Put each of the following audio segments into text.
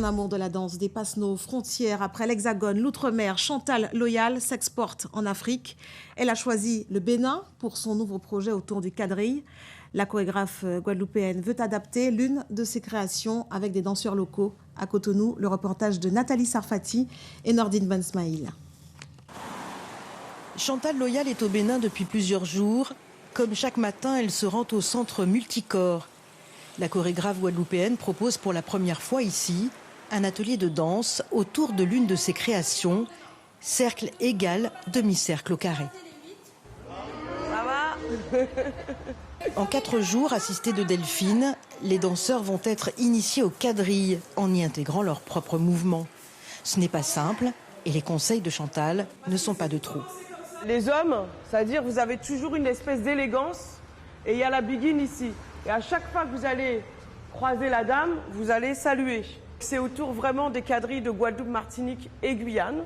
amour de la danse dépasse nos frontières. Après l'Hexagone, l'Outre-mer, Chantal Loyal s'exporte en Afrique. Elle a choisi le Bénin pour son nouveau projet autour du quadrille. La chorégraphe guadeloupéenne veut adapter l'une de ses créations avec des danseurs locaux. À Cotonou, le reportage de Nathalie Sarfati et Nordine Bensmaïl. Chantal Loyal est au Bénin depuis plusieurs jours. Comme chaque matin, elle se rend au centre multicorps. La chorégraphe guadeloupéenne propose pour la première fois ici un atelier de danse autour de l'une de ses créations, cercle égal, demi-cercle au carré. Ça va? En 4 jours, assistés de Delphine, les danseurs vont être initiés au quadrille en y intégrant leurs propres mouvements. Ce n'est pas simple et les conseils de Chantal ne sont pas de trop. Les hommes, c'est-à-dire vous avez toujours une espèce d'élégance et il y a la biguine ici. Et à chaque fois que vous allez croiser la dame, vous allez saluer. C'est autour vraiment des quadrilles de Guadeloupe, Martinique et Guyane.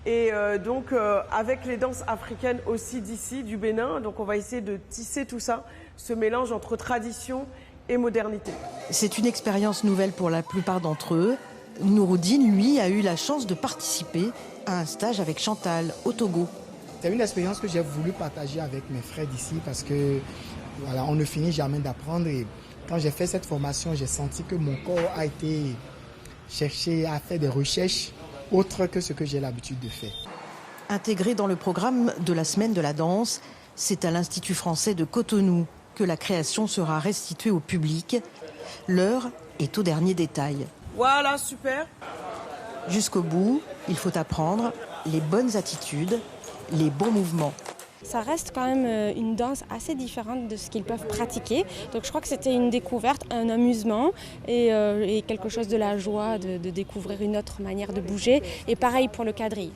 Et donc avec les danses africaines aussi d'ici, du Bénin, donc on va essayer de tisser tout ça, ce mélange entre tradition et modernité. C'est une expérience nouvelle pour la plupart d'entre eux. Nouroudine, lui, a eu la chance de participer à un stage avec Chantal au Togo. C'est une expérience que j'ai voulu partager avec mes frères d'ici parce que voilà, on ne finit jamais d'apprendre. Et quand j'ai fait cette formation, j'ai senti que mon corps a été cherché à faire des recherches autres que ce que j'ai l'habitude de faire. Intégré dans le programme de la semaine de la danse, c'est à l'Institut français de Cotonou que la création sera restituée au public. L'heure est au dernier détail. Voilà, super. Jusqu'au bout, il faut apprendre les bonnes attitudes, les bons mouvements. Ça reste quand même une danse assez différente de ce qu'ils peuvent pratiquer. Donc je crois que c'était une découverte, un amusement et quelque chose de la joie de découvrir une autre manière de bouger. Et pareil pour le quadrille.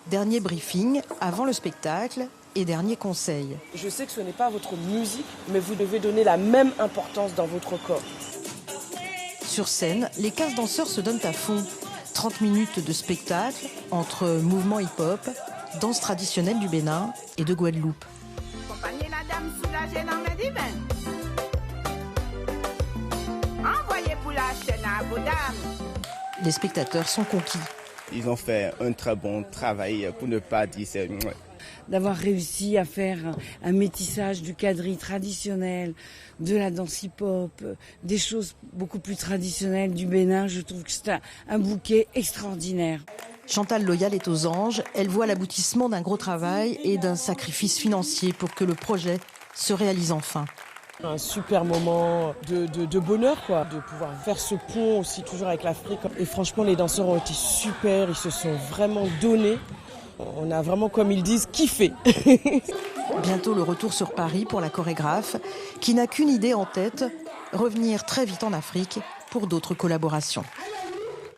Dernier briefing avant le spectacle et dernier conseil. Je sais que ce n'est pas votre musique, mais vous devez donner la même importance dans votre corps. Sur scène, les 15 danseurs se donnent à fond. 30 minutes de spectacle entre mouvements hip-hop, danse traditionnelle du Bénin et de Guadeloupe. Les spectateurs sont conquis. Ils ont fait un très bon travail, pour ne pas dire c'est... D'avoir réussi à faire un métissage du quadrille traditionnel, de la danse hip-hop, des choses beaucoup plus traditionnelles du Bénin, je trouve que c'est un bouquet extraordinaire. Chantal Loyal est aux anges. Elle voit l'aboutissement d'un gros travail et d'un sacrifice financier pour que le projet se réalise enfin. Un super moment de bonheur, quoi, de pouvoir faire ce pont aussi toujours avec l'Afrique. Et franchement, les danseurs ont été super, ils se sont vraiment donnés. On a vraiment, comme ils disent, kiffé. Bientôt le retour sur Paris pour la chorégraphe, qui n'a qu'une idée en tête, revenir très vite en Afrique pour d'autres collaborations.